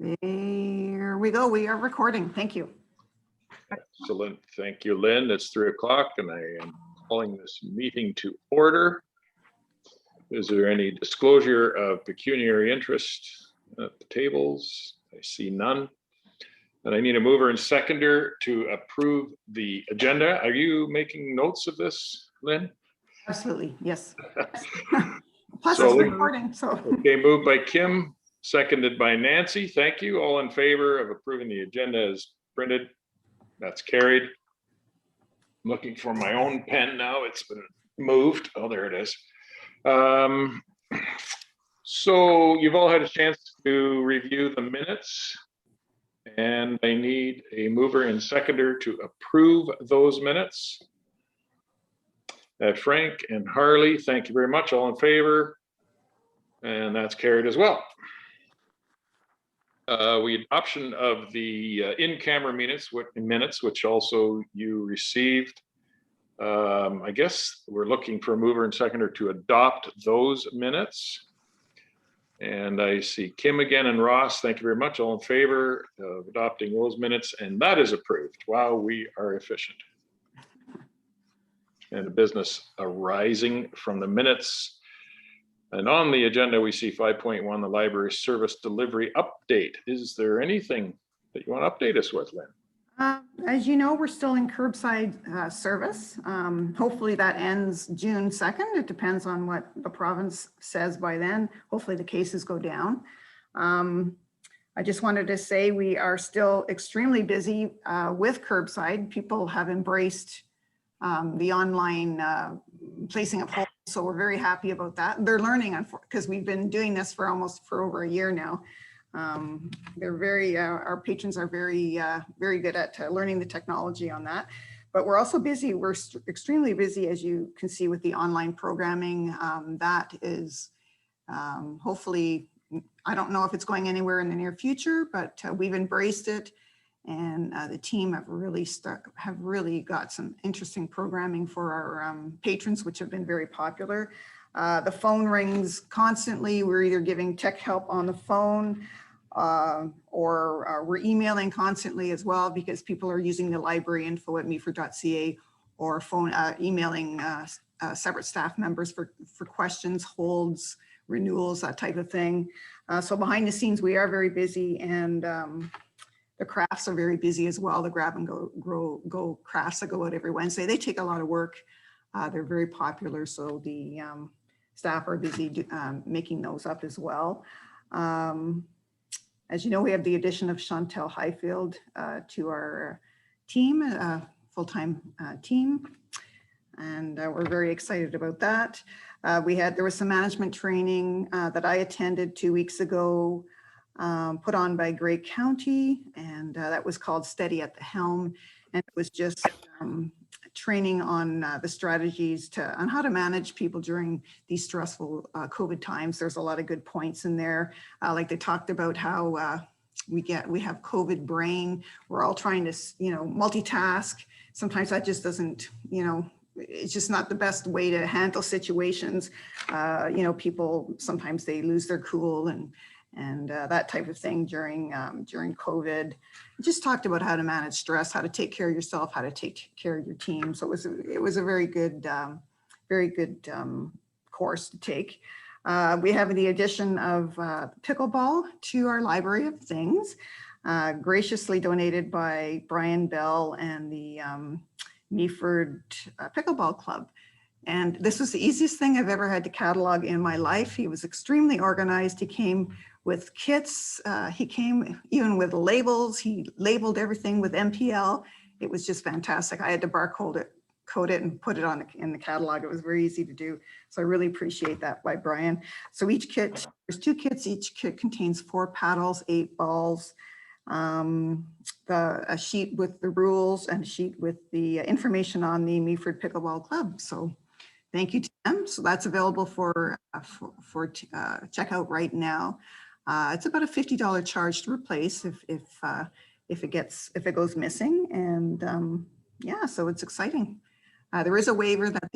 There we go. We are recording. Thank you. Excellent. Thank you, Lynn. It's 3 o'clock and I am calling this meeting to order. Is there any disclosure of pecuniary interest at the tables? I see none. And I need a mover and seconder to approve the agenda. Are you making notes of this, Lynn? Absolutely. Yes. Plus So, it's recording. So okay, moved by Kim, seconded by Nancy. Thank you. All in favor of approving the agenda as printed? That's carried. I'm looking for my own pen now. It's been moved. Oh, there it is. So you've all had a chance to review the minutes, and I need a mover and seconder to approve those minutes. Frank and Harley, thank you very much. All in favor? And that's carried as well. We adoption of the in-camera minutes, which also you received. I guess we're looking for a mover and seconder to adopt those minutes. And I see Kim again and Ross. Thank you very much. All in favor of adopting those minutes, and that is approved. Wow, we are efficient. And the business arising from the minutes. And on the agenda, we see 5.1, the library service delivery update. Is there anything that you want to update us with, Lynn? as you know, we're still in curbside service. Hopefully that ends June 2nd. It depends on what the province says by then. Hopefully the cases go down. I just wanted to say we are still extremely busy with curbside. People have embraced the online placing of holds, so we're very happy about that. They're learning, because we've been doing this for over a year now. They're our patrons are very good at learning the technology on that. But we're also busy. We're extremely busy, as you can see, with the online programming. That is hopefully, I don't know if it's going anywhere in the near future, but we've embraced it. And the team have really got some interesting programming for our patrons, which have been very popular. The phone rings constantly. We're either giving tech help on the phone or we're emailing constantly as well, because people are using the library info at meaford.ca or emailing separate staff members for questions, holds, renewals, that type of thing. So behind the scenes, we are very busy, and the crafts are very busy as well. The grab and go crafts that go out every Wednesday. They take a lot of work. They're very popular. So the staff are busy making those up as well. As you know, we have the addition of Chantel Highfield to our team, full-time team. And we're very excited about that. There was some management training that I attended 2 weeks ago, put on by Grey County, and that was called Steady at the Helm. And it was just training on the strategies on how to manage people during these stressful COVID times. There's a lot of good points in there. Like they talked about how we have COVID brain. We're all trying to, multitask. Sometimes that just doesn't, it's just not the best way to handle situations. People, sometimes they lose their cool and that type of thing during COVID. Just talked about how to manage stress, how to take care of yourself, how to take care of your team. So it was a very good course to take. We have the addition of pickleball to our library of things, graciously donated by Brian Bell and the Meaford Pickleball Club. And this was the easiest thing I've ever had to catalog in my life. He was extremely organized. He came with kits. He came even with labels. He labeled everything with MPL. It was just fantastic. I had to barcode it, code it, and put it in the catalog. It was very easy to do. So I really appreciate that by Brian. So each kit, there's 2 kits. Each kit contains 4 paddles, 8 balls, a sheet with the rules, and a sheet with the information on the Meaford Pickleball Club. So thank you to them. So that's available for checkout right now. It's about a $50 charge to replace if it goes missing, and yeah, so it's exciting. There is a waiver that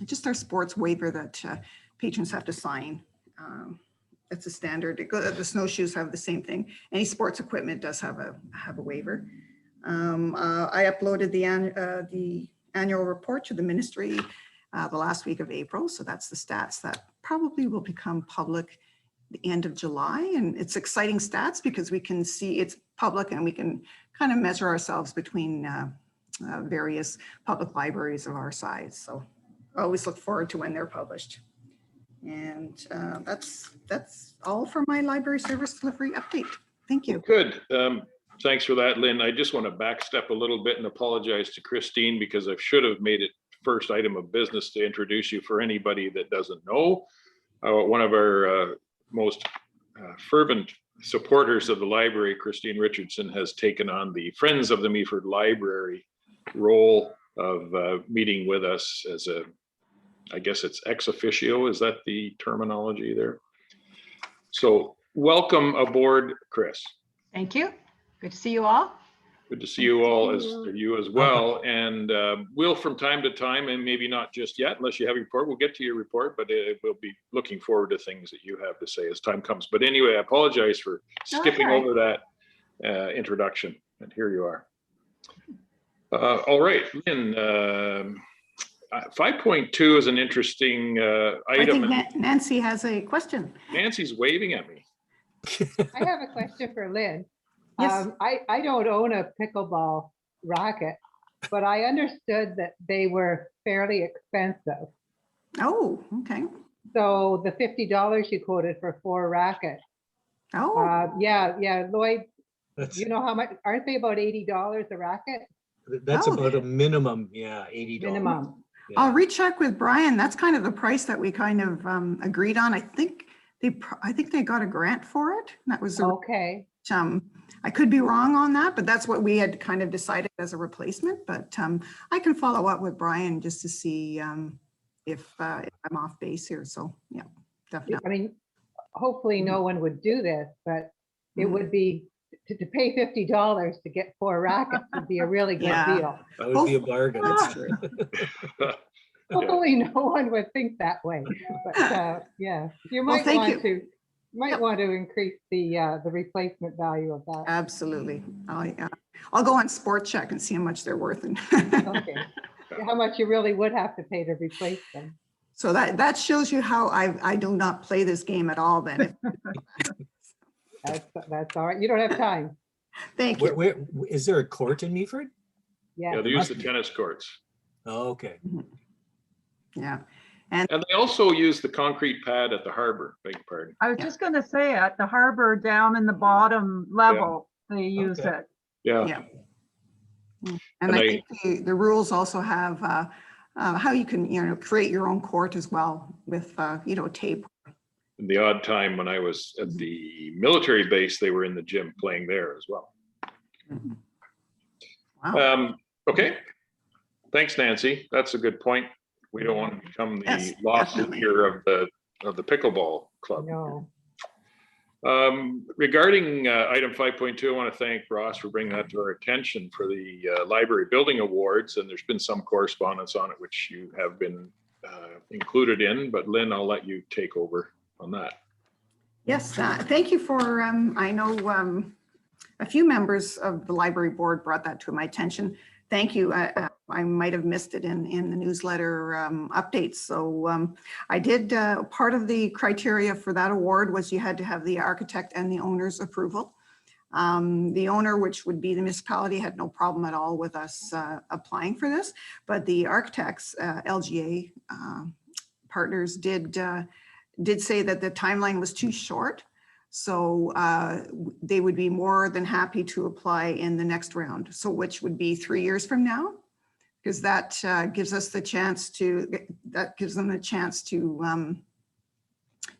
just our sports waiver that patrons have to sign. it's a standard. The snowshoes have the same thing. Any sports equipment does have a waiver. I uploaded the annual report to the ministry the last week of April. So that's the stats that probably will become public the end of July. And it's exciting stats because we can see it's public and we can kind of measure ourselves between various public libraries of our size. So I always look forward to when they're published. And that's all for my library service delivery update. Thank you. Good. Thanks for that, Lynn. I just want to backstep a little bit and apologize to Christine because I should have made it first item of business to introduce you for anybody that doesn't know. One of our most fervent supporters of the library, Christine Richardson, has taken on the Friends of the Meaford Library role of meeting with us as a, I guess it's ex officio, is that the terminology there? So welcome aboard, Chris. Thank you. Good to see you all. Good to see you all, as you as well. And we'll from time to time, and maybe not just yet, unless you have a report, we'll get to your report, but we'll be looking forward to things that you have to say as time comes. But anyway, I apologize for skipping over that introduction. And here you are. All right, Lynn, 5.2 is an interesting item. I think Nancy has a question. Nancy's waving at me. I have a question for Lynn. Yes. I don't own a pickleball racket, but I understood that they were fairly expensive. Oh, okay. So the $50 you quoted for 4 rackets. Oh, Yeah, Lloyd, That's, you know how much, aren't they about $80 a racket? that's Oh. about a minimum, yeah, $80. Minimum. Yeah. I'll recheck with Brian. That's kind of the price that we kind of agreed on. I think they got a grant for it. That was the Okay, I could be wrong on that, but that's what we had kind of decided as a replacement. But I can follow up with Brian just to see if I'm off base here. So yeah, definitely. I mean, hopefully no one would do this, but it would be, to pay $50 to get 4 rackets would be a really good Yeah. deal. That would be a bargain. That's true. Hopefully no one would think that way, but yeah, you Well, might thank want you. to, want to increase the replacement value of that. Absolutely. I'll go on Sport Check and see how much they're worth. And Okay, how much you really would have to pay to replace them. so that shows you how I do not play this game at all then. That's all right. You don't have time. Thank you. Where is there a court in Meaford? Yeah. Yeah, they use the tennis courts. Oh, okay. Yeah. And they also use the concrete pad at the harbor, beg your pardon. I was Yeah. just going to say at the harbor down in the bottom level, they use Okay. it. Yeah. Yeah. And And I think the rules also have how you can, create your own court as well with, tape. The odd time when I was at the military base, they were in the gym playing there as well. Wow. Okay. Thanks, Nancy. That's a good point. We don't want to become the Yes, lawsuit definitely. here of the pickleball club. No, Regarding item 5.2, I want to thank Ross for bringing that to our attention for the library building awards. And there's been some correspondence on it, which you have been included in, but Lynn, I'll let you take over on that. Yes, thank you for, I know a few members of the library board brought that to my attention. Thank you. I might have missed it in the newsletter updates. So I did, part of the criteria for that award was you had to have the architect and the owner's approval. The owner, which would be the municipality, had no problem at all with us applying for this, but the architects, LGA partners did say that the timeline was too short. So they would be more than happy to apply in the next round. So which would be 3 years from now, because that gives us the chance to,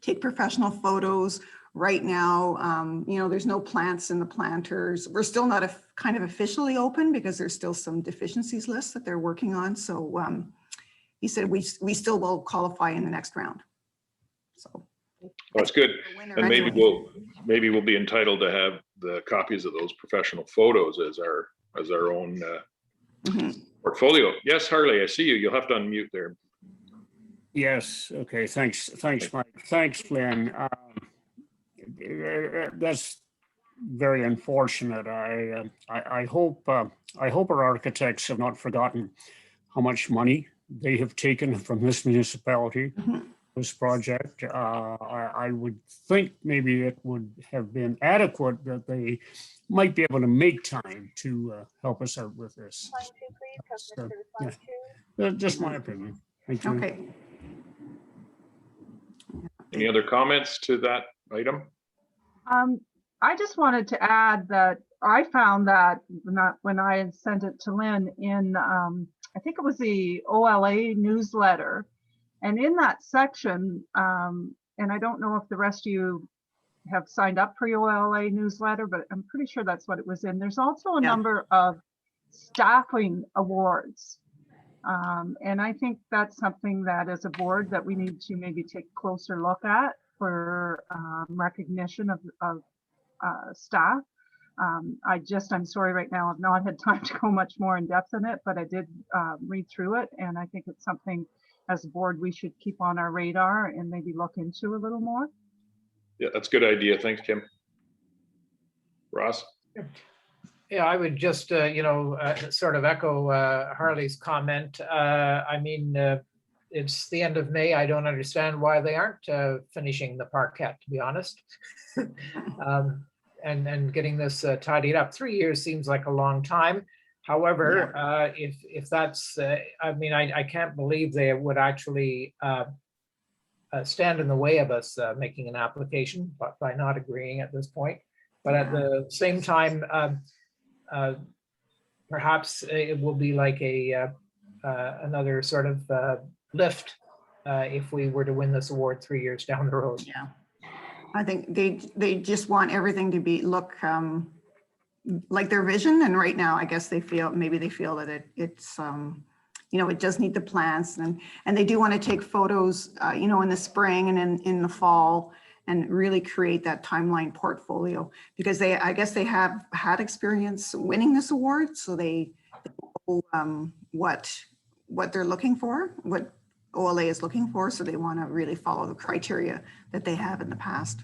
take professional photos. Right now, there's no plants in the planters. We're still not kind of officially open because there's still some deficiencies lists that they're working on. So he said we still will qualify in the next round. So. That's good. And maybe Anyway. we'll be entitled to have the copies of those professional photos as our own portfolio. Yes, Harley, I see you. You'll have to unmute there. Yes, okay, thanks, Mike. Thanks, Lynn. That's very unfortunate. I hope our architects have not forgotten how much money they have taken from this municipality, Mhm. this project. I would think maybe it would have been adequate that they might be able to make time to help us out with this. So, yeah, just my opinion. Thank you. Okay. Any other comments to that item? I just wanted to add that I found that when I had sent it to Lynn in, I think it was the OLA newsletter. And in that section, and I don't know if the rest of you have signed up for your OLA newsletter, but I'm pretty sure that's what it was in. There's also a Yeah. number of staffing awards. And I think that's something that as a board that we need to maybe take a closer look at for recognition of staff. I'm sorry right now, I've not had time to go much more in depth in it, but I did read through it. And I think it's something as a board we should keep on our radar and maybe look into a little more. Yeah, that's a good idea. Thanks, Kim. Ross? Yeah, I would just, sort of echo Harley's comment. I mean, it's the end of May. I don't understand why they aren't finishing the parquet, to be honest. And getting this tidied up. 3 years seems like a long time. However, if that's, I mean, I can't believe they would actually stand in the way of us making an application by not agreeing at this point. But at the same time, perhaps it will be like another sort of lift if we were to win this award 3 years down the road. Yeah. I think they just want everything to look like their vision. And right now, I guess maybe they feel that it's it does need the plants, and they do want to take photos, in the spring and in the fall, and really create that timeline portfolio, because I guess they have had experience winning this award, so they know what they're looking for, what OLA is looking for, so they want to really follow the criteria that they have in the past.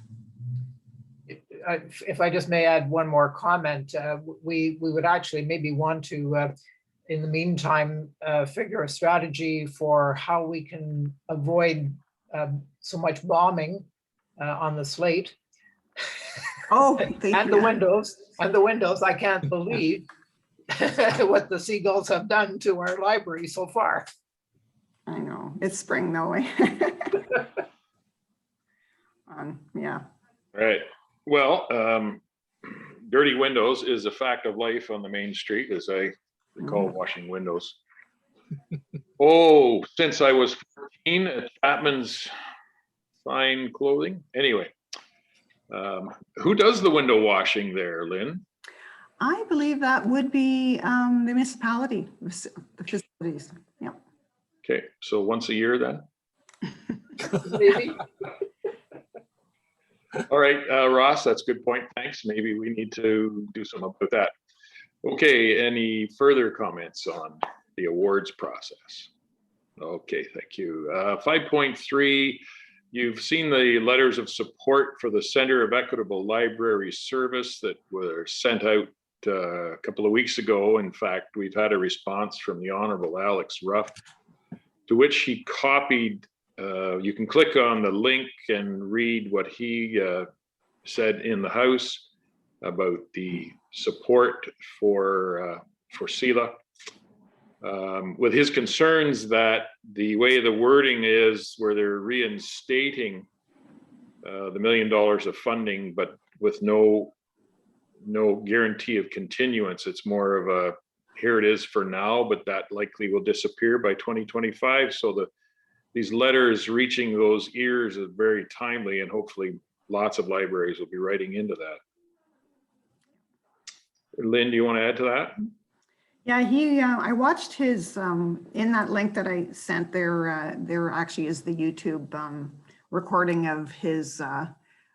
If I just may add one more comment, we would actually maybe want to, in the meantime, figure a strategy for how we can avoid so much bombing on the slate. Oh, and the windows. I can't believe what the seagulls have done to our library so far. I know, it's spring though. Yeah. Right. Well, dirty windows is a fact of life on the main street, as I recall washing windows. Oh, since I was 14 at Chapman's Fine Clothing. Anyway, who does the window washing there, Lynn? I believe that would be the municipality, the facilities. Yeah. Okay, so once a year then? Maybe. All right, Ross, that's a good point. Thanks. Maybe we need to do something about that. Okay, any further comments on the awards process? Okay, thank you. 5.3, you've seen the letters of support for the Center of Equitable Library Service that were sent out a couple of weeks ago. In fact, we've had a response from the Honorable Alex Ruff, to which he copied. You can click on the link and read what he said in the House about the support for CELA, with his concerns that the way the wording is, where they're reinstating the $1 million of funding, but with no guarantee of continuance. It's more of a, here it is for now, but that likely will disappear by 2025. So these letters reaching those ears is very timely, and hopefully lots of libraries will be writing into that. Lynn, do you want to add to that? Yeah, I watched his, in that link that I sent there actually is the YouTube recording of his,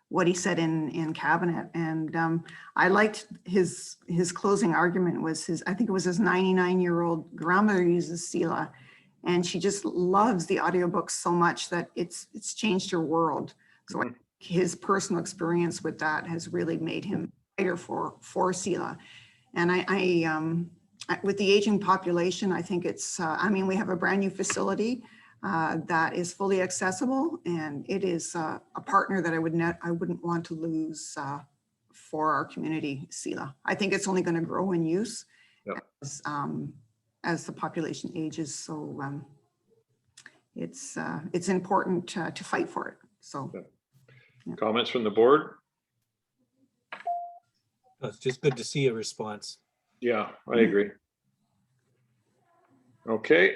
what he said in cabinet. And I liked his closing argument was I think it was his 99-year-old grandmother uses CELA, and she just loves the audiobooks so much that it's changed her world. So I think his personal experience with that has really made him fighter for CELA. And with the aging population, I think it's, I mean, we have a brand new facility that is fully accessible, and it is a partner that I wouldn't want to lose for our community, CELA. I think it's only going to grow in use as the population ages. So it's important to fight for it. So Comments from the board? It's just good to see a response. Yeah, I agree. Okay.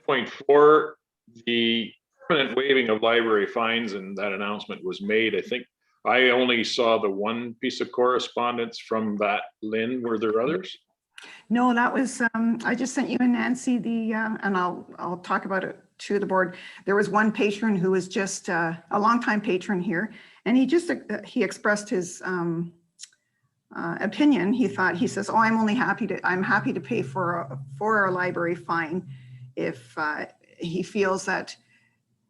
Point 4, the permanent waiving of library fines, and that announcement was made. I think I only saw the one piece of correspondence from that. Lynn, were there others? no, that was, I just sent you and Nancy and I'll talk about it to the board. There was one patron who was just a longtime patron here, and he expressed his opinion. He says, oh, I'm happy to pay for a library fine if he feels that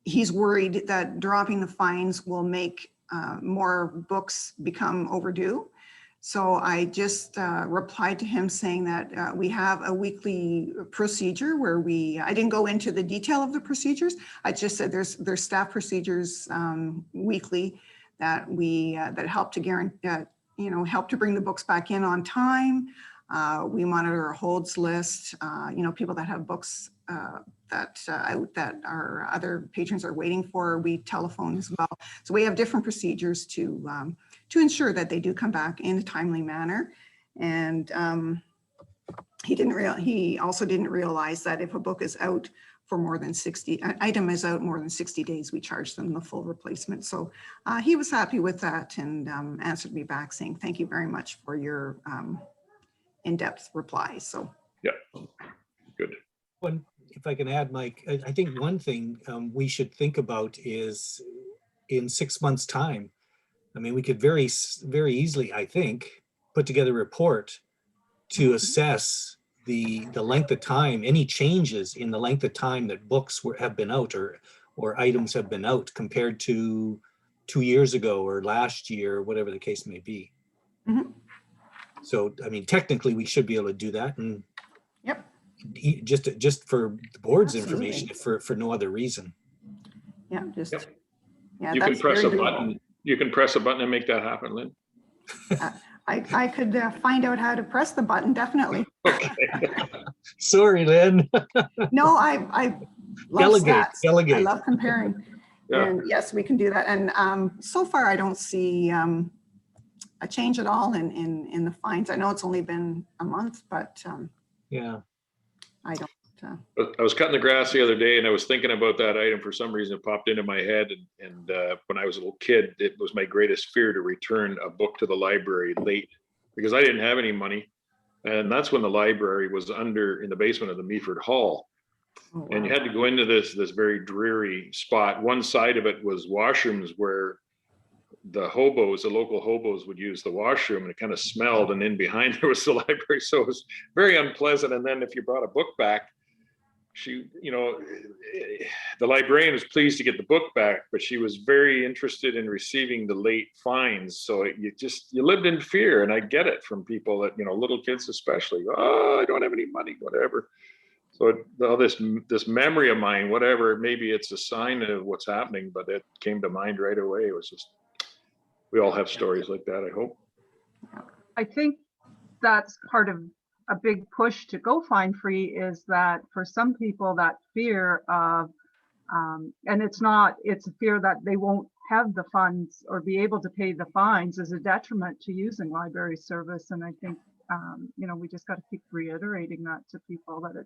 he's worried that dropping the fines will make more books become overdue. So I just replied to him saying that we have a weekly procedure where I didn't go into the detail of the procedures. I just said there's staff procedures weekly that that help to guarantee, help to bring the books back in on time. We monitor a holds list, people that have books that our other patrons are waiting for, we telephone as well. So we have different procedures to ensure that they do come back in a timely manner. And he also didn't realize that if a book is out for more than 60, an item is out more than 60 days, we charge them the full replacement. So he was happy with that and answered me back saying, thank you very much for your in-depth reply. So yeah, good. If I can add, Mike, I think one thing we should think about is in 6 months' time. I mean, we could very, very easily, I think, put together a report to assess the length of time, any changes in the length of time that books have been out or items have been out compared to 2 years ago or last year, whatever the case may be. Mm-hmm. So, I mean, technically, we should be able to do that, and yep, just for the board's absolutely. information, for no other reason. Yeah, just Yep. yeah. You can press a button. You can press a button and make that happen, Lynn. I could find out how to press the button, definitely. Okay. Sorry, Lynn. No, I love Delegate, stats. delegate. I love comparing. Yeah. And yes, we can do that. And so far, I don't see a change at all in the fines. I know it's only been a month, but Yeah. I don't. I was cutting the grass the other day and I was thinking about that item. For some reason, it popped into my head. And when I was a little kid, it was my greatest fear to return a book to the library late because I didn't have any money. And that's when the library was in the basement of the Meaford Hall. Oh, wow. And you had to go into this very dreary spot. One side of it was washrooms where the local hobos would use the washroom, and it kind of smelled. And then behind there was the library. So it was very unpleasant. And then if you brought a book back, the librarian was pleased to get the book back, but she was very interested in receiving the late fines. So you lived in fear. And I get it from people that, little kids especially, oh, I don't have any money, whatever. So all this memory of mine, whatever, maybe it's a sign of what's happening, but it came to mind right away. It was just, we all have stories like that, I hope. I think that's part of a big push to go fine free, is that for some people that fear of, and it's a fear that they won't have the funds or be able to pay the fines, is a detriment to using library service. And I think, we just got to keep reiterating that to people, that it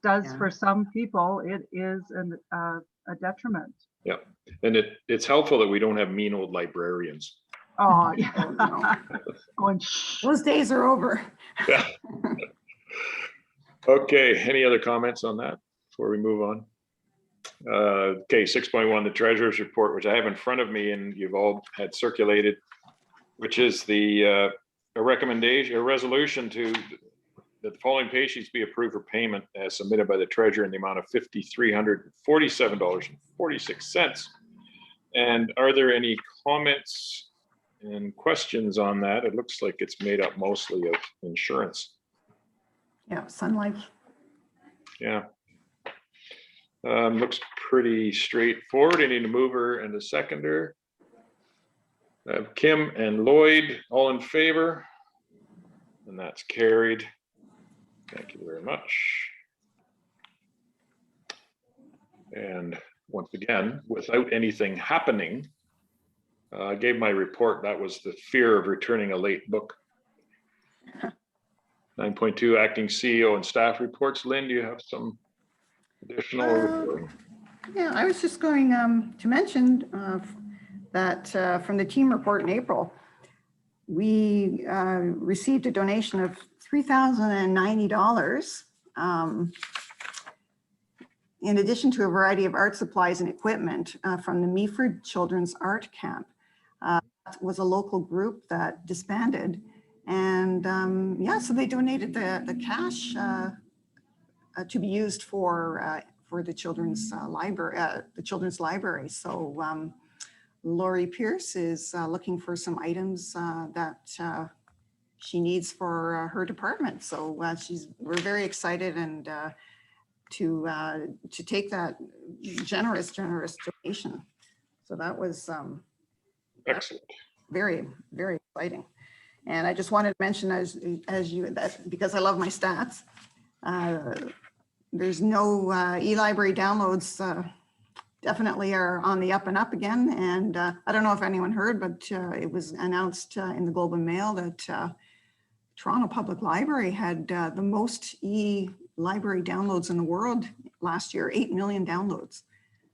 does, for some people, it is a detriment. Yeah, and it's helpful that we don't have mean old librarians. Oh, yeah. No. Going, shh. Those days are over. Yeah. Okay, any other comments on that before we move on? Okay, 6.1, the treasurer's report, which I have in front of me and you've all had circulated, which is a resolution that the following patients be approved for payment as submitted by the treasurer in the amount of $5,347.46. And are there any comments and questions on that? It looks like it's made up mostly of insurance. Yeah, Sun Life. Yeah. Looks pretty straightforward. I need a mover and a seconder. I have Kim and Lloyd all in favor, and that's carried. Thank you very much. And once again, without anything happening, I gave my report. That was the fear of returning a late book. 9.2 acting CEO and staff reports. Lynn, do you have some additional reporting? Yeah, I was just going to mention that from the team report in April, we received a donation of $3,090 in addition to a variety of art supplies and equipment from the Meaford Children's Art Camp. That was a local group that disbanded. And yeah, so they donated the cash to be used for the children's library. So Lori Pierce is looking for some items that she needs for her department. So we're very excited and to take that generous donation. So that was Excellent. very, very exciting. And I just wanted to mention because I love my stats, there's no e-library downloads definitely are on the up and up again. And I don't know if anyone heard, but it was announced in the Globe and Mail that Toronto Public Library had the most e-library downloads in the world last year, 8 million downloads.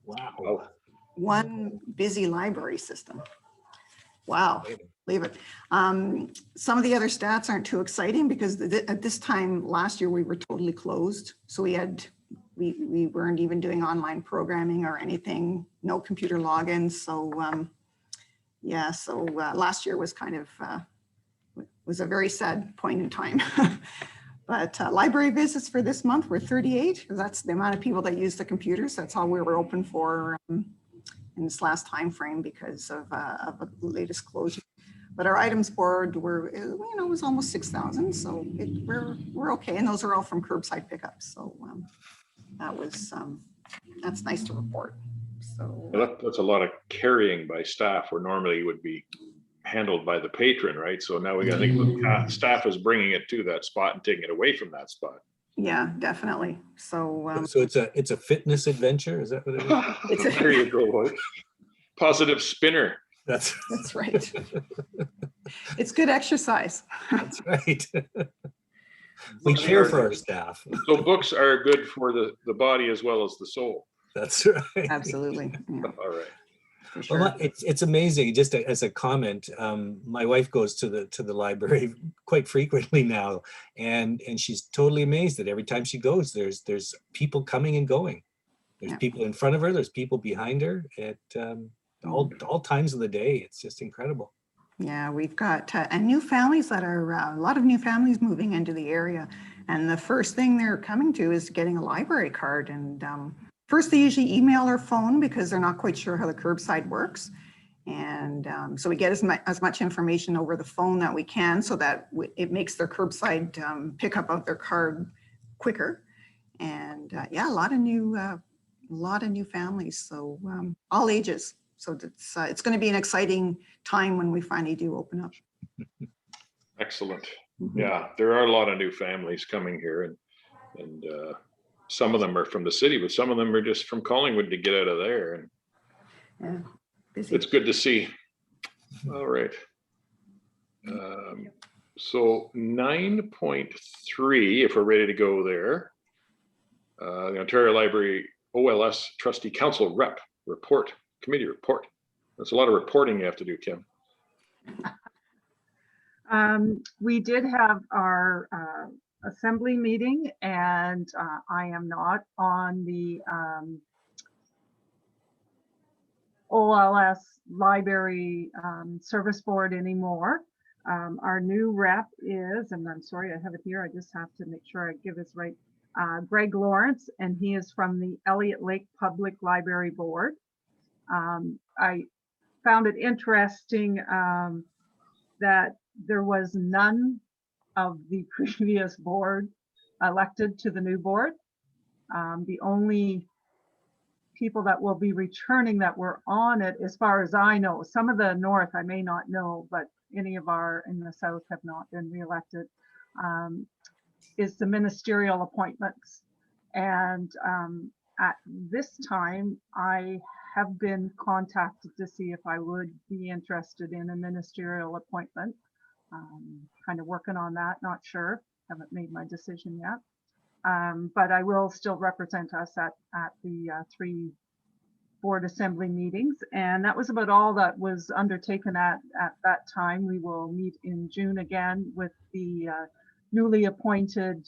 Wow. One busy library system. Wow, leave it. Some of the other stats aren't too exciting because at this time last year we were totally closed. So we weren't even doing online programming or anything, no computer logins. So yeah, so last year was kind of, was a very sad point in time. But library visits for this month were 38. That's the amount of people that use the computers. That's all we were open for in this last time frame because of the latest closure. But our items board were, it was almost 6,000. So we're okay. And those are all from curbside pickups. So that was, that's nice to report. So that's a lot of carrying by staff where normally it would be handled by the patron, right? So now we got to think about staff is bringing it to that spot and taking it away from that spot. yeah, definitely. So So it's a fitness adventure. Is that what it is? There you go, Lloyd. Positive spinner. That's right. It's good exercise. That's right. We care for our staff. So books are good for the body as well as the soul. That's right. Absolutely. Yeah, All right. for sure. Well, it's amazing. Just as a comment, my wife goes to the library quite frequently now, and she's totally amazed that every time she goes, there's people coming and going. There's Yeah. people in front of her. There's people behind her at all times of the day. It's just incredible. Yeah, we've got and new families that are a lot of new families moving into the area, and the first thing they're coming to is getting a library card. And first, they usually email or phone because they're not quite sure how the curbside works. And so we get as much information over the phone that we can, so that it makes their curbside pickup of their card quicker. And yeah, a lot of new families, so all ages. So it's going to be an exciting time when we finally do open up. Excellent. Mhm. Yeah, there are a lot of new families coming here, and some of them are from the city, but some of them are just from Collingwood to get out of there. And Yeah, busy. it's good to see. All right. So 9.3, if we're ready to go there, the Ontario Library OLS Trustee Council Rep report, committee report. That's a lot of reporting you have to do, Kim. We did have our assembly meeting, and I am not on the OLS Library Service Board anymore. Our new rep is, and I'm sorry I have it here, I just have to make sure I give this right, Greg Lawrence, and he is from the Elliott Lake Public Library Board. I found it interesting that there was none of the previous board elected to the new board. The only people that will be returning that were on it, as far as I know, some of the north I may not know, but any of our in the south have not been reelected, is the ministerial appointments. And at this time, I have been contacted to see if I would be interested in a ministerial appointment. Kind of working on that, not sure, haven't made my decision yet. But I will still represent us at the 3 board assembly meetings. And that was about all that was undertaken at that time. We will meet in June again with the newly appointed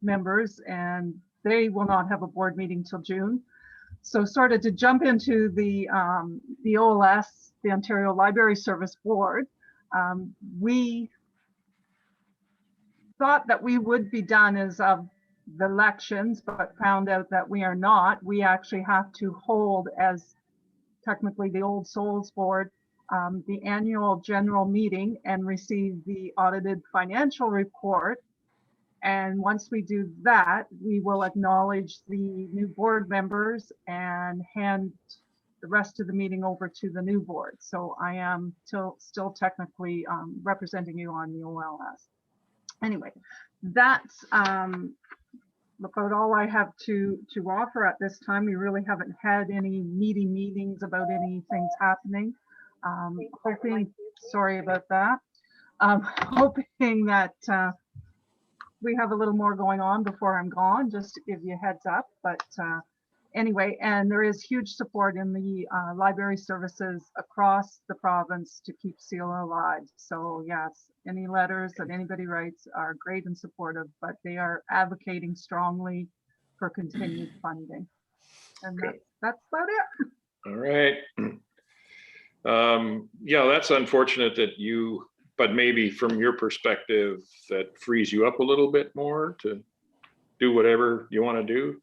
members, and they will not have a board meeting till June. So sort of to jump into the OLS, the Ontario Library Service Board, we thought that we would be done as of the elections, but found out that we are not. We actually have to hold, as technically the Old Souls Board, the annual general meeting and receive the audited financial report. And once we do that, we will acknowledge the new board members and hand the rest of the meeting over to the new board. So I am still technically representing you on the OLS. Anyway, that's about all I have to offer at this time. We really haven't had any meetings about any things happening. Hoping, sorry about that. Hoping that we have a little more going on before I'm gone, just to give you a heads up. But anyway, and there is huge support in the library services across the province to keep CELA alive. So yes, any letters that anybody writes are great and supportive, but they are advocating strongly for continued funding. And that's about it. All right. Yeah, that's unfortunate that but maybe from your perspective, that frees you up a little bit more to do whatever you want to do.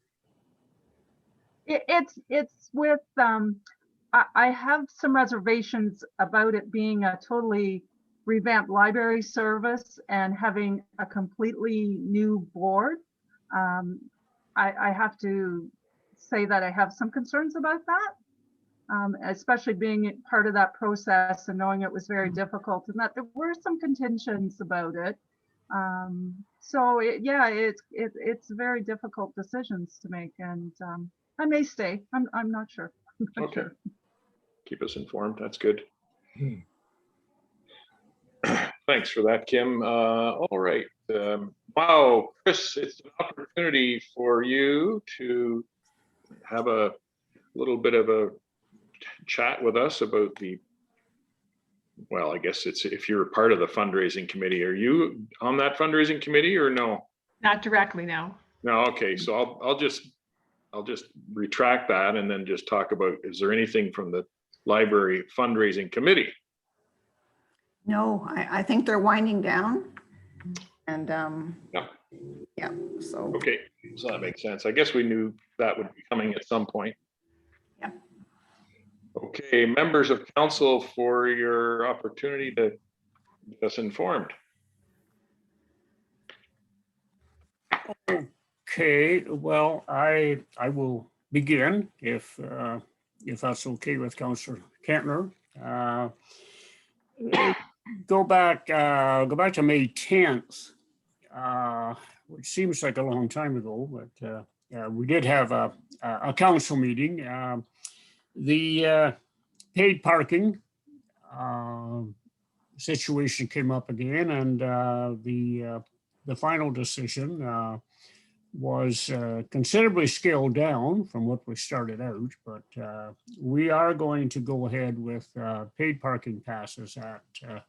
It's with, I have some reservations about it being a totally revamped library service and having a completely new board. I have to say that I have some concerns about that. Especially being part of that process and knowing it was very difficult and that there were some contentions about it. So it's very difficult decisions to make, and I may stay. I'm not sure. Okay. Sure. Keep us informed. That's good. Thanks for that, Kim. All right. Wow, Chris, it's an opportunity for you to have a little bit of a chat with us about well, I guess it's if you're a part of the fundraising committee. Are you on that fundraising committee or no? Not directly, no. No, okay. So I'll just retract that and then just talk about, is there anything from the library fundraising committee? No, I think they're winding down. And yeah, so. Okay, so that makes sense. I guess we knew that would be coming at some point. Yeah. Okay, members of council, for your opportunity to get us informed. Okay, well, I will begin if that's okay with Councillor Kentner. Go back to May 10th, which seems like a long time ago, but we did have a council meeting. The paid parking situation came up again, and the final decision was considerably scaled down from what we started out, but we are going to go ahead with paid parking passes at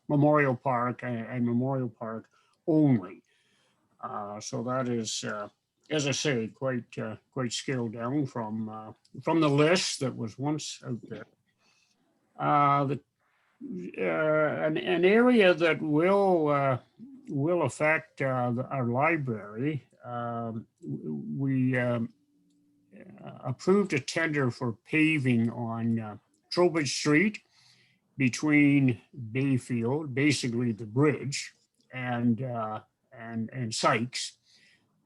Memorial Park and Memorial Park only. So that is, as I say, quite scaled down from the list that was once out there. An area that will affect our library. We approved a tender for paving on Trowbridge Street between Bayfield, basically the bridge, and Sykes,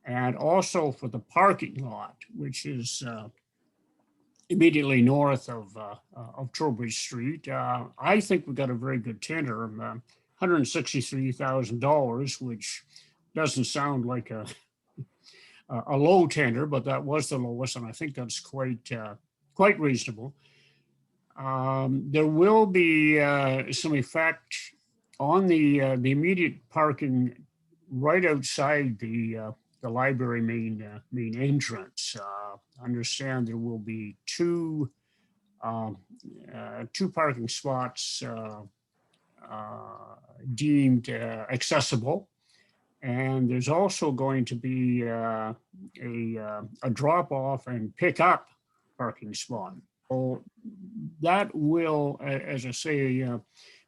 and also for the parking lot, which is immediately north of Trowbridge Street. I think we got a very good tender, $163,000, which doesn't sound like a low tender, but that was the lowest, and I think that's quite reasonable. There will be some effect on the immediate parking right outside the library main entrance. I understand there will be two parking spots deemed accessible. And there's also going to be a drop off and pick up parking spot. So that will, as I say,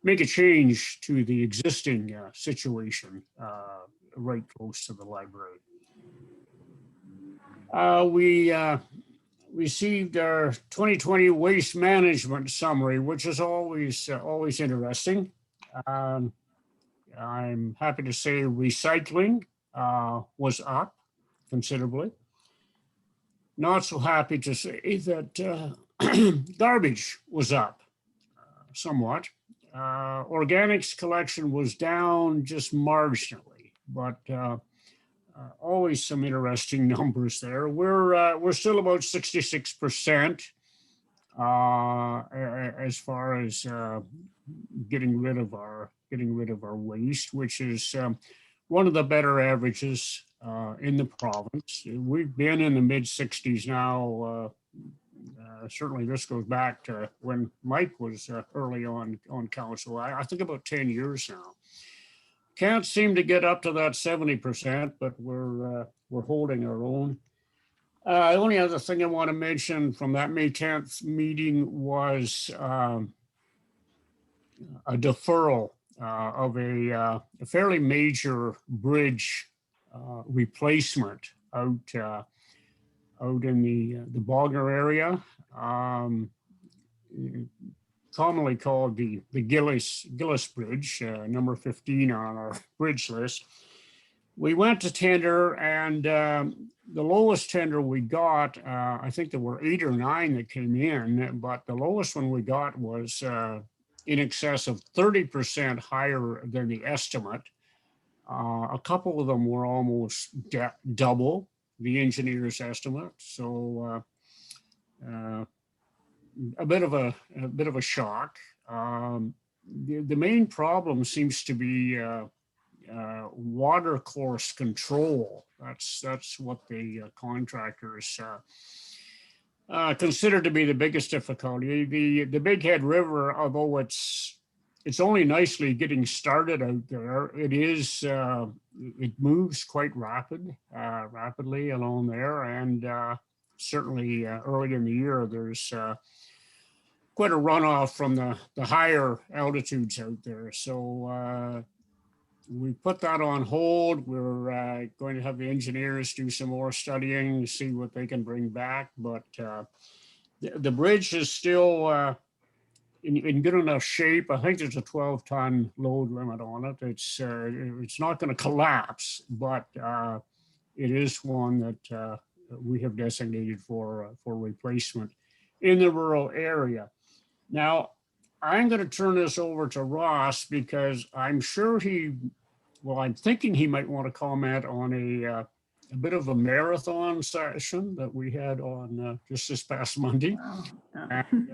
make a change to the existing situation right close to the library. We received our 2020 waste management summary, which is always interesting. I'm happy to say recycling was up considerably. Not so happy to say that garbage was up somewhat. Organics collection was down just marginally, but always some interesting numbers there. We're still about 66% as far as getting rid of our waste, which is one of the better averages in the province. We've been in the mid 60s now. Certainly this goes back to when Mike was early on council. I think about 10 years now. Can't seem to get up to that 70%, but we're holding our own. The only other thing I want to mention from that May 10th meeting was a deferral of a fairly major bridge replacement out in the Bogner area, commonly called the Gillis Bridge, number 15 on our bridge list. We went to tender, and the lowest tender we got, I think there were 8 or 9 that came in, but the lowest one we got was in excess of 30% higher than the estimate. A couple of them were almost double the engineer's estimate. So a bit of a shock. The main problem seems to be water course control. That's what the contractors consider to be the biggest difficulty. The Big Head River, although it's only nicely getting started out there, it moves quite rapidly along there, and certainly early in the year there's quite a runoff from the higher altitudes out there. So we put that on hold. We're going to have the engineers do some more studying to see what they can bring back. But the bridge is still in good enough shape. I think there's a 12-ton load limit on it. It's not going to collapse, but it is one that we have designated for replacement in the rural area. Now, I'm going to turn this over to Ross because I'm sure I'm thinking he might want to comment on a bit of a marathon session that we had on just this past Monday. And,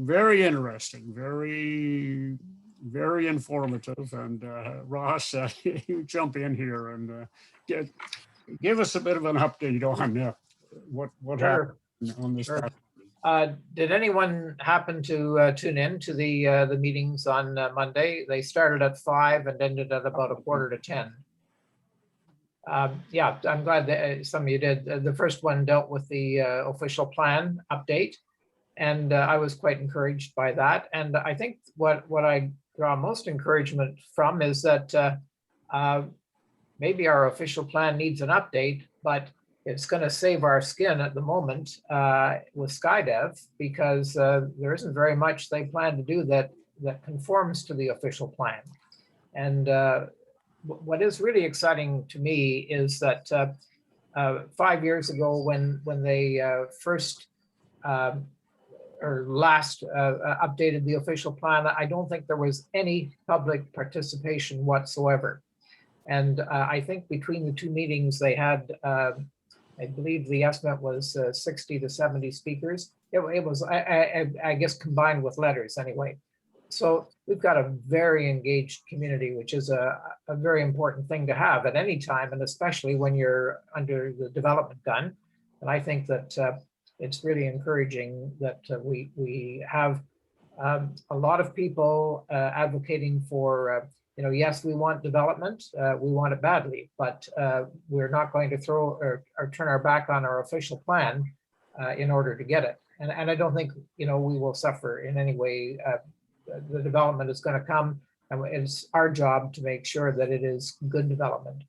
very interesting, very, very informative. And Ross, you jump in here and give us a bit of an update on what happened on this. Sure. Did anyone happen to tune in to the meetings on Monday? They started at 5 and ended at about 9:45. Yeah, I'm glad that some of you did. The first one dealt with the official plan update, and I was quite encouraged by that. And I think what I draw most encouragement from is that maybe our official plan needs an update, but it's going to save our skin at the moment with Skydev, because there isn't very much they plan to do that conforms to the official plan. And what is really exciting to me is that 5 years ago, when they first or last updated the official plan, I don't think there was any public participation whatsoever. And I think between the two meetings, they had, I believe the estimate was 60 to 70 speakers. It was, I guess, combined with letters anyway. So we've got a very engaged community, which is a very important thing to have at any time, and especially when you're under the development gun. And I think that it's really encouraging that we have a lot of people advocating for, yes, we want development, we want it badly, but we're not going to throw or turn our back on our official plan in order to get it. And I don't think, we will suffer in any way. The development is going to come, and it's our job to make sure that it is good development.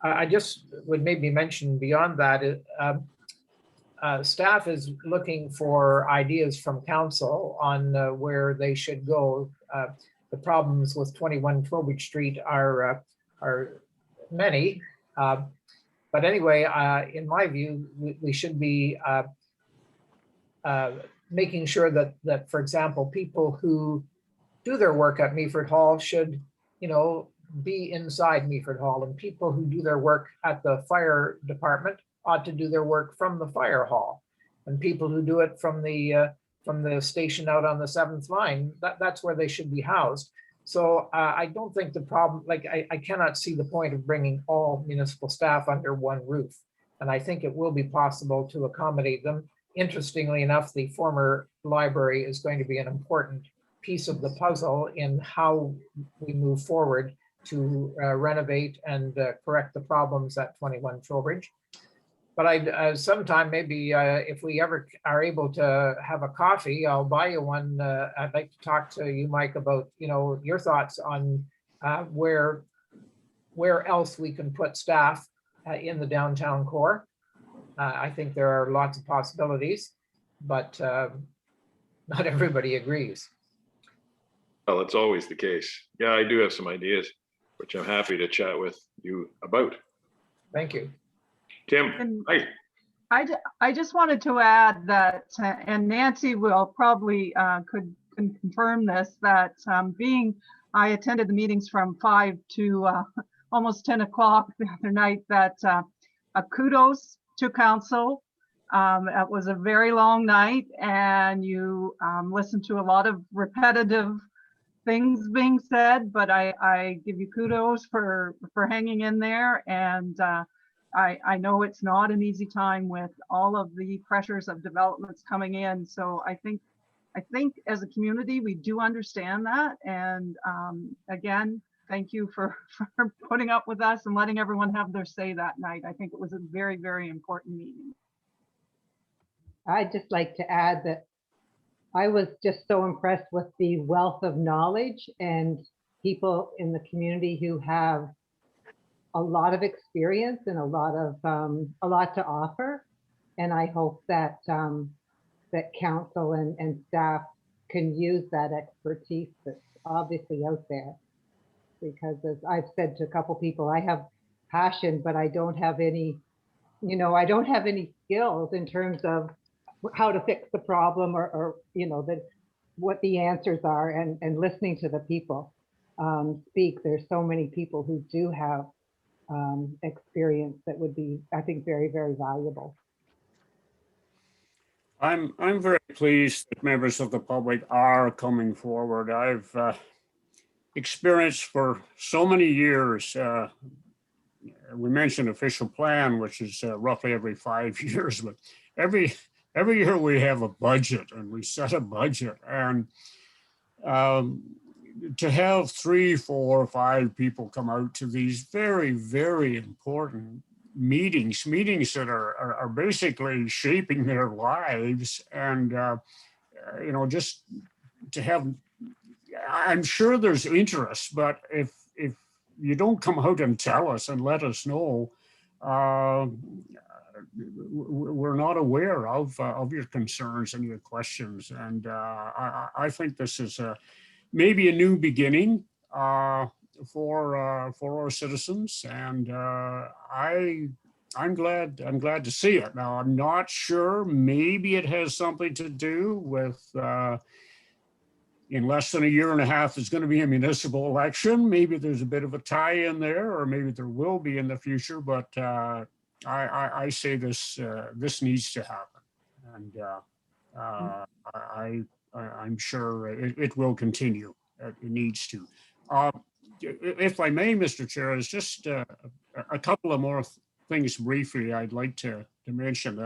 I just would maybe mention beyond that, staff is looking for ideas from council on where they should go. The problems with 21 Trowbridge Street are many, but anyway, in my view, we should be making sure that, for example, people who do their work at Meaford Hall should, be inside Meaford Hall, and people who do their work at the fire department ought to do their work from the fire hall, and people who do it from the station out on the 7th line, that's where they should be housed. So I don't think the problem, I cannot see the point of bringing all municipal staff under one roof, and I think it will be possible to accommodate them. Interestingly enough, the former library is going to be an important piece of the puzzle in how we move forward to renovate and correct the problems at 21 Trowbridge. But sometime maybe if we ever are able to have a coffee, I'll buy you one. I'd like to talk to you, Mike, about your thoughts on where else we can put staff in the downtown core. I think there are lots of possibilities, but not everybody agrees. Well, it's always the case. Yeah, I do have some ideas, which I'm happy to chat with you about. Thank you. Tim, And hi. I just wanted to add that, and Nancy will probably could confirm this, that I attended the meetings from 5 to almost 10 o'clock the other night, that kudos to council. It was a very long night, and you listened to a lot of repetitive things being said, but I give you kudos for hanging in there. And I know it's not an easy time with all of the pressures of developments coming in. So I think as a community, we do understand that. And again, thank you for putting up with us and letting everyone have their say that night. I think it was a very, very important meeting. I'd just like to add that I was just so impressed with the wealth of knowledge and people in the community who have a lot of experience and a lot to offer. And I hope that that council and staff can use that expertise that's obviously out there. Because as I've said to a couple people, I have passion, but I don't have any, I don't have any skills in terms of how to fix the problem or what the answers are, and listening to the people speak. There's so many people who do have experience that would be, I think, very, very valuable. I'm very pleased that members of the public are coming forward. I've experienced for so many years. We mentioned official plan, which is roughly every 5 years, but every year we have a budget, and we set a budget, and to have 3, 4, 5 people come out to these very, very important meetings that are basically shaping their lives, and just to have, I'm sure there's interest, but if you don't come out and tell us and let us know, we're not aware of your concerns and your questions. And I think this is maybe a new beginning for our citizens. And I'm glad to see it. Now, I'm not sure, maybe it has something to do with in less than a year and a half, there's going to be a municipal election. Maybe there's a bit of a tie in there, or maybe there will be in the future. But I say this needs to happen, and I'm sure it will continue. It needs to. If I may, Mr. Chair, is just a couple of more things briefly I'd like to mention.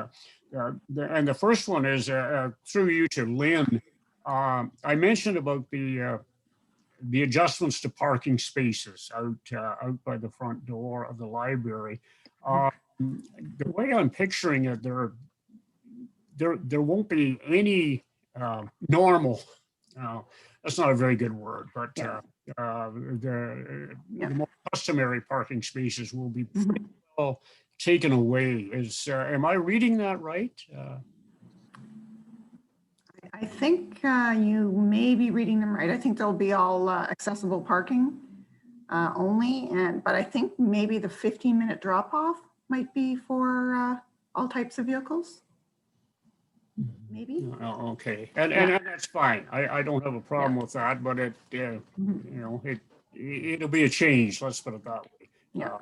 And the first one is through you to Lynn. I mentioned about the adjustments to parking spaces out by the front door of the library. The way I'm picturing it, there won't be any normal. That's not a very good word, but the more customary parking spaces will be pretty well taken away. Am I reading that right? I think you may be reading them right. I think they'll be all accessible parking only, but I think maybe the 15-minute drop-off might be for all types of vehicles. Maybe. Oh, okay, and that's fine. I don't have a problem with that, but it'll be a change. Let's put it that way. Yeah.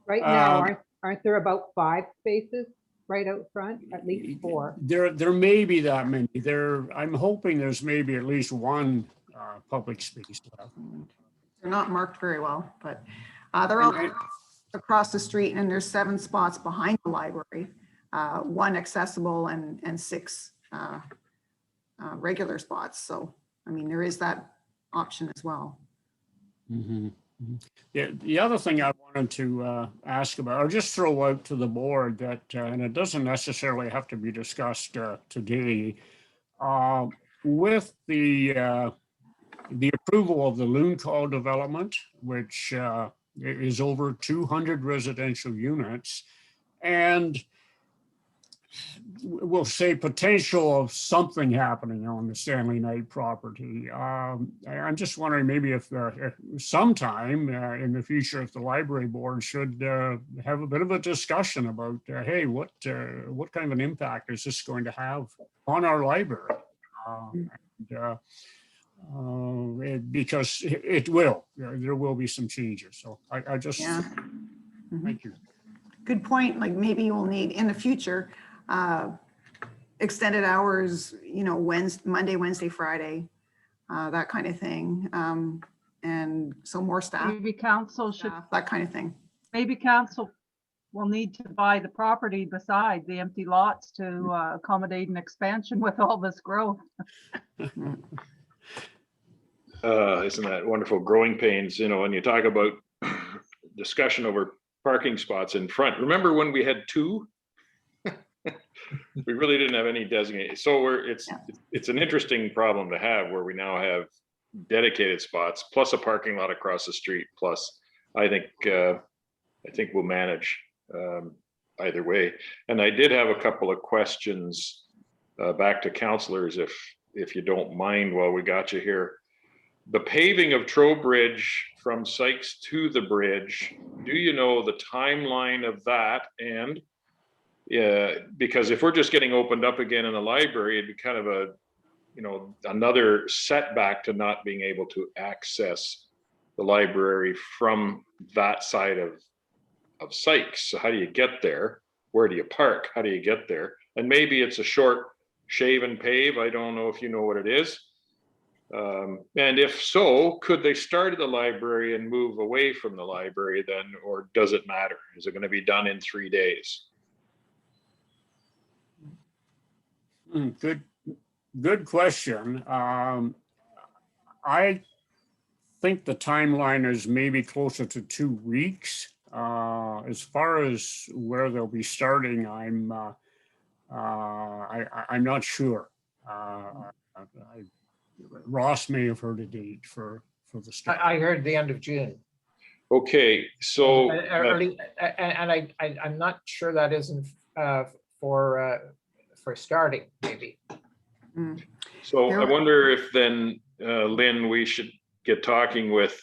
Right now, aren't there about 5 spaces right out front? At least 4. There may be that many. I'm hoping there's maybe at least one public space left. They're not marked very well, but they're all across the street, and there's 7 spots behind the library, 1 accessible and 6 regular spots. So, I mean, there is that option as well. Mm-hmm. Yeah, the other thing I wanted to ask about, or just throw out to the board that, and it doesn't necessarily have to be discussed today, with the approval of the Loon Call development, which is over 200 residential units, and we'll say potential of something happening on the Stanley Knight property. I'm just wondering maybe if sometime in the future, if the library board should have a bit of a discussion about, hey, what kind of an impact is this going to have on our library? Because it will, there will be some changes. So I just, thank you. Good point. Like maybe we'll need in the future, extended hours, Monday, Wednesday, Friday, that kind of thing. And so more staff, Maybe council should, that kind of thing. maybe council will need to buy the property beside the empty lots to accommodate an expansion with all this growth. Isn't that wonderful? Growing pains, when you talk about discussion over parking spots in front. Remember when we had 2? We really didn't have any designated. So it's an interesting problem to have where we now have dedicated spots plus a parking lot across the street. Plus, I think we'll manage either way. And I did have a couple of questions back to councillors, if you don't mind, while we got you here. The paving of Trowbridge from Sykes to the bridge, do you know the timeline of that? And because if we're just getting opened up again in the library, it'd be kind of another setback to not being able to access the library from that side of Sykes. So how do you get there? Where do you park? How do you get there? And maybe it's a short shave and pave. I don't know if you know what it is. And if so, could they start at the library and move away from the library then, or does it matter? Is it going to be done in 3 days? Good question. I think the timeline is maybe closer to 2 weeks. As far as where they'll be starting, I'm not sure. Ross may have heard a date for the start. I heard the end of June. Okay, so Early, and I'm not sure that isn't for starting, maybe. Mm. So I There- wonder if then, Lynn, we should get talking with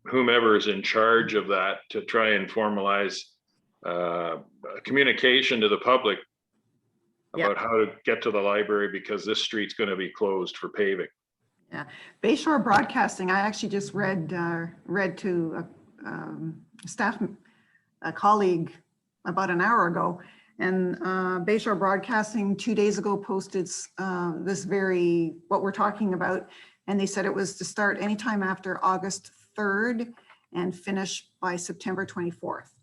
whomever is in charge of that to try and formalize communication to the public Yeah. about how to get to the library, because this street's going to be closed for paving. Yeah, Bayshore Broadcasting, I actually just read to a colleague about an hour ago, and Bayshore Broadcasting 2 days ago posted this what we're talking about, and they said it was to start anytime after August 3rd and finish by September 24th.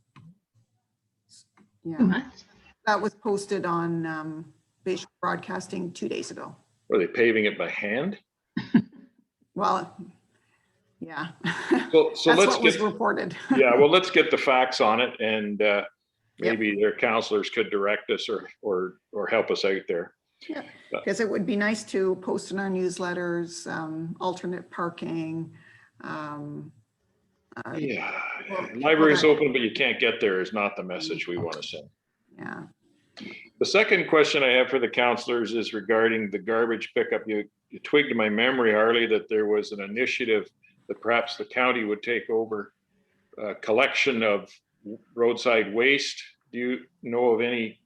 Yeah, that was posted on Bayshore Broadcasting 2 days ago. Are they paving it by hand? Well, yeah. So That's let's what was get, reported. yeah, well, let's get the facts on it, and maybe their counselors could direct us or help us out there. Yeah, because it would be nice to post in our newsletters, alternate parking. Yeah, Well, library's well, open, but you can't get there is not the message we want to send. Yeah, The second question I have for the counselors is regarding the garbage pickup. You twigged my memory, Harley, that there was an initiative that perhaps the county would take over collection of roadside waste. Do you know of any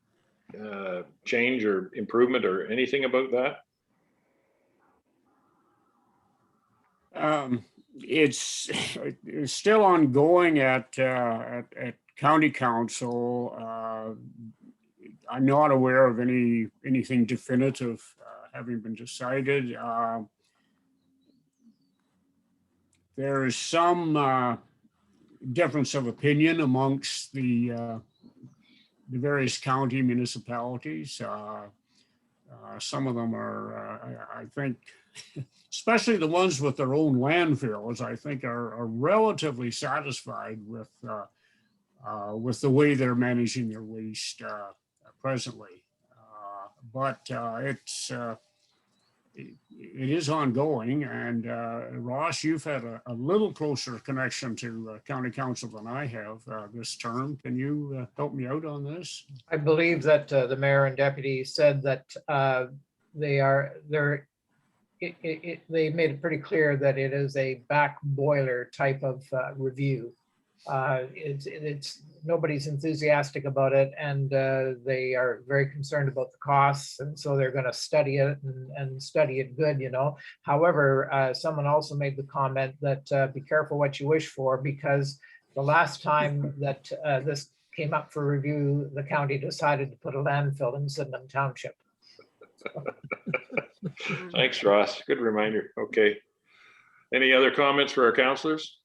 change or improvement or anything about that? It's still ongoing at county council. I'm not aware of anything definitive having been decided. There is some difference of opinion amongst the various county municipalities. Some of them are, I think, especially the ones with their own landfills, I think are relatively satisfied with the way they're managing their waste presently. But it is ongoing, and Ross, you've had a little closer connection to county council than I have this term. Can you help me out on this? I believe that the mayor and deputy said that they made it pretty clear that it is a back boiler type of review. It's nobody's enthusiastic about it, and they are very concerned about the costs, and so they're going to study it and study it good, you know. However, someone also made the comment that be careful what you wish for, because the last time that this came up for review, the county decided to put a landfill in Sydenham Township. Thanks, Ross. Good reminder. Okay. Any other comments for our counselors?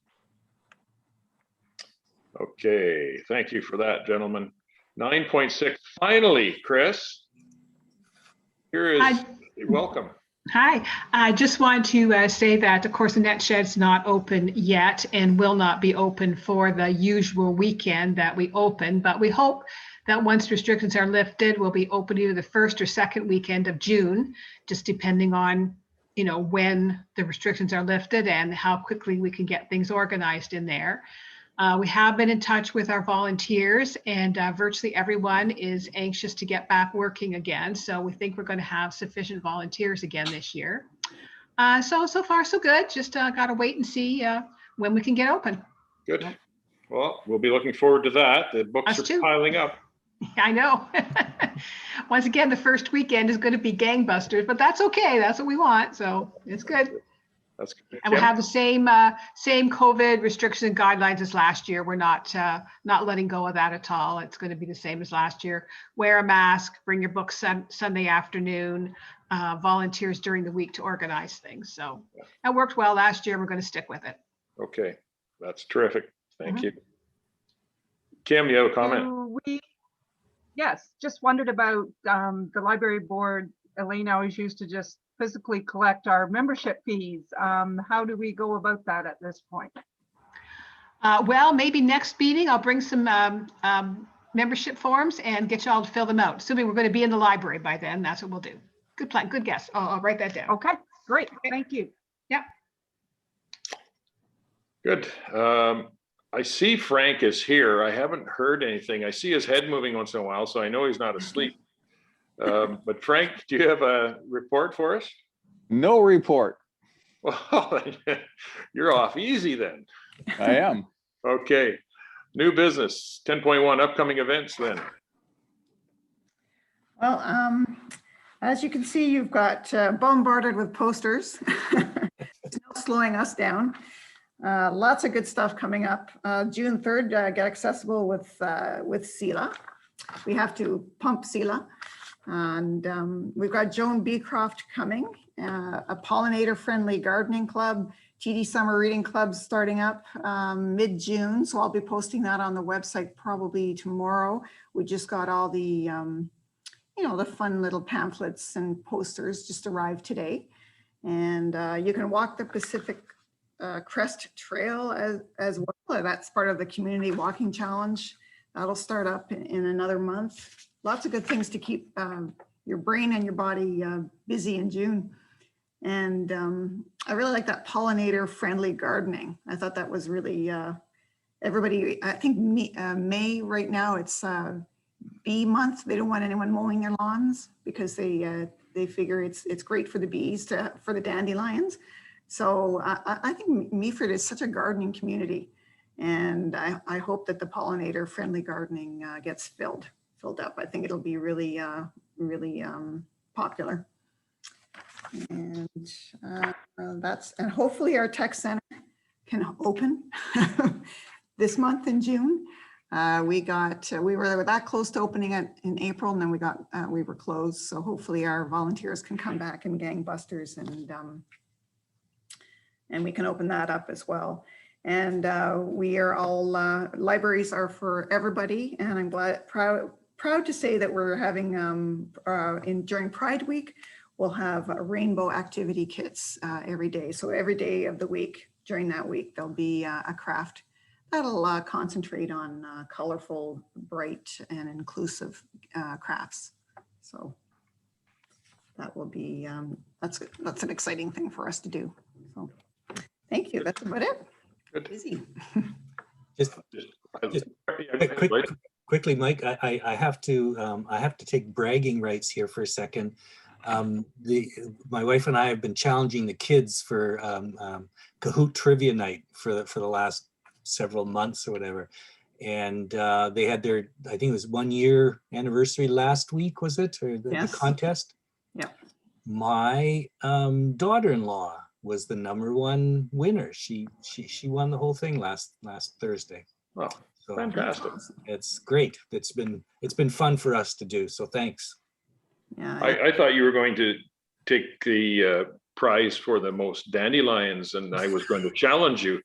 Okay, thank you for that, gentlemen. 9.6, finally, Chris. Here is, welcome. Hi, I just want to say that, of course, the Net Shed's not open yet and will not be open for the usual weekend that we open, but we hope that once restrictions are lifted, we'll be open either the first or second weekend of June, just depending on, you know, when the restrictions are lifted and how quickly we can get things organized in there. We have been in touch with our volunteers, and virtually everyone is anxious to get back working again. So we think we're going to have sufficient volunteers again this year. So far, so good. Just got to wait and see when we can get open. Good. Well, we'll be looking forward to that. The books Us are too. piling up. I know. Once again, the first weekend is going to be gangbusters, but that's okay. That's what we want. So it's good. That's good. And we'll Kim? have the same COVID restrictions and guidelines as last year. We're not letting go of that at all. It's going to be the same as last year. Wear a mask, bring your books Sunday afternoon, volunteers during the week to organize things. So that worked well last year. We're going to stick with it. Okay, that's terrific. Thank Mhm. you. Kim, you have a comment? Yes, just wondered about the library board. Elaine always used to just physically collect our membership fees. How do we go about that at this point? Well, maybe next meeting, I'll bring some membership forms and get you all to fill them out. Assuming we're going to be in the library by then, that's what we'll do. Good plan, good guess. I'll write that down. Okay, great, thank you. Yeah. Good. I see Frank is here. I haven't heard anything. I see his head moving once in a while, so I know he's not asleep. But Frank, do you have a report for us? No report. Well, you're off easy then. I am. Okay. New business, 10.1 upcoming events then. Well, as you can see, you've got bombarded with posters. It's not slowing us down. Lots of good stuff coming up. June 3rd, get accessible with Sela. We have to pump Sela. And we've got Joan Beecroft coming, a pollinator-friendly gardening club, TD Summer Reading Club starting up mid-June. So I'll be posting that on the website probably tomorrow. We just got all the, the fun little pamphlets and posters just arrived today. And you can walk the Pacific Crest Trail as well. That's part of the Community Walking Challenge. That'll start up in another month. Lots of good things to keep your brain and your body busy in June. And I really like that pollinator-friendly gardening. I thought that was really, everybody, I think May right now, it's bee month. They don't want anyone mowing their lawns because they figure it's great for the bees, for the dandelions. So I think Meaford is such a gardening community. And I hope that the pollinator-friendly gardening gets filled up. I think it'll be really, really popular. And and hopefully our tech center can open this month in June. We were that close to opening it in April, and then we were closed. So hopefully our volunteers can come back in gangbusters, and we can open that up as well. And we are all, libraries are for everybody. And I'm proud to say that we're having, during Pride Week, we'll have rainbow activity kits every day. So every day of the week, during that week, there'll be a craft that'll concentrate on colorful, bright, and inclusive crafts. So that will be, that's an exciting thing for us to do. So thank you, that's about it. Good. Busy. Just quickly, Mike, I have to take bragging rights here for a second. My wife and I have been challenging the kids for Kahoot trivia night for the last several months or whatever, and they had their, I think it was 1 year anniversary last week, was it, or the contest? Yeah. My daughter-in-law was the #1 winner. She won the whole thing last Thursday. Wow, so fantastic. It's great. It's been fun for us to do. So thanks. Yeah. I thought you were going to take the prize for the most dandelions, and I was going to challenge you.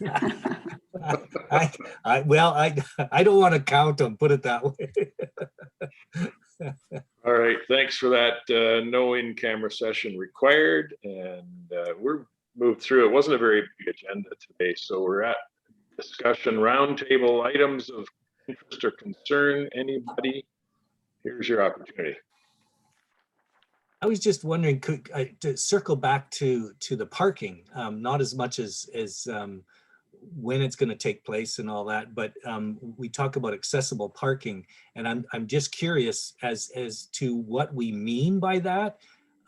I don't want to count them, put it that way. All right, thanks for that. No in-camera session required, and we're moved through. It wasn't a very big agenda today, so we're at discussion roundtable items of interest or concern. Anybody? Here's your opportunity. I was just wondering, to circle back to the parking, not as much as when it's going to take place and all that, but we talk about accessible parking, and I'm just curious as to what we mean by that.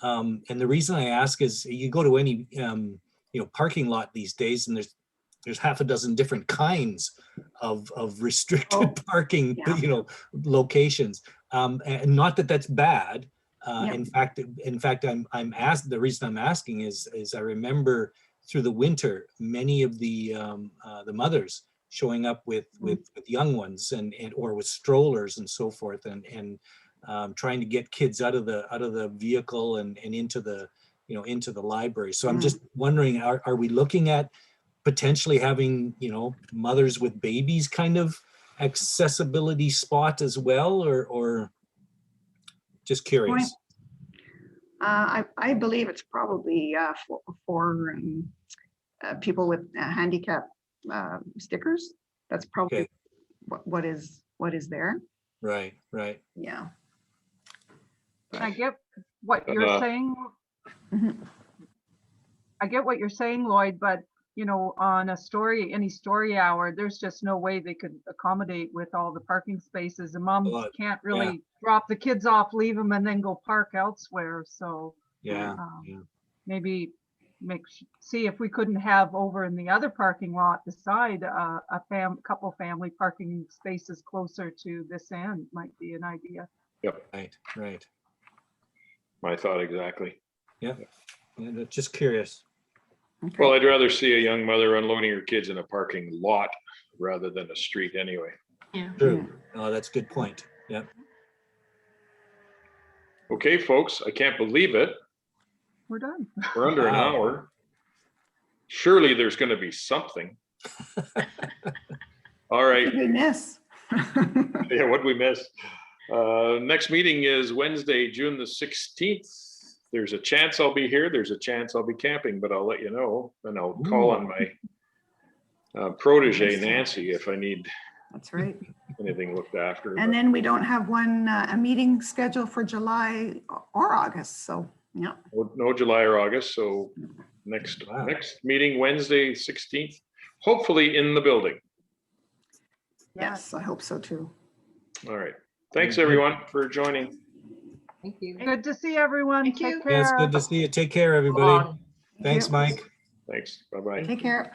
And the reason I ask is, you go to any parking lot these days, and there's half a dozen different kinds of restricted parking, locations. And not that that's bad. In fact, I'm asked. The reason I'm asking is I remember through the winter, many of the mothers showing up with young ones or with strollers and so forth, and trying to get kids out of the vehicle and into the library. So I'm just wondering, are we looking at potentially having mothers with babies kind of accessibility spot as well, or just curious? I believe it's probably for people with handicap stickers. That's probably what is there. Right. Yeah. I get what you're saying. Mhm. I get what you're saying, Lloyd, but you know, on any story hour, there's just no way they could accommodate with all the parking spaces. And moms Well, can't really drop the kids off, leave them, and then go park elsewhere. So Yeah, um, yeah. maybe see if we couldn't have over in the other parking lot beside couple family parking spaces closer to this end might be an idea. Yep, Right. my thought exactly. Yeah. And just curious. Okay. Well, I'd rather see a young mother unloading her kids in a parking lot rather than a street anyway. Yeah. True. Oh, that's a good point. Yep. Okay, folks, I can't believe it. We're done. We're under an Wow. hour. Surely there's going to be something. All right. What did we miss? Yeah, what'd we miss? Next meeting is Wednesday, June the 16th. There's a chance I'll be here. There's a chance I'll be camping, but I'll let you know. And I'll call on my protege, Nancy, if I need That's right. anything looked after. And then we don't have a meeting scheduled for July or August. So, yeah. No July or August. So next meeting, Wednesday, 16th, hopefully in the building. Yes, I hope so too. All right. Thanks, everyone, for joining. Thank you. Good to see everyone. Thank you. Take care. Yeah, it's good to see you. Take care, everybody. Long. Thanks, Mike. Thanks. Bye-bye. Take care.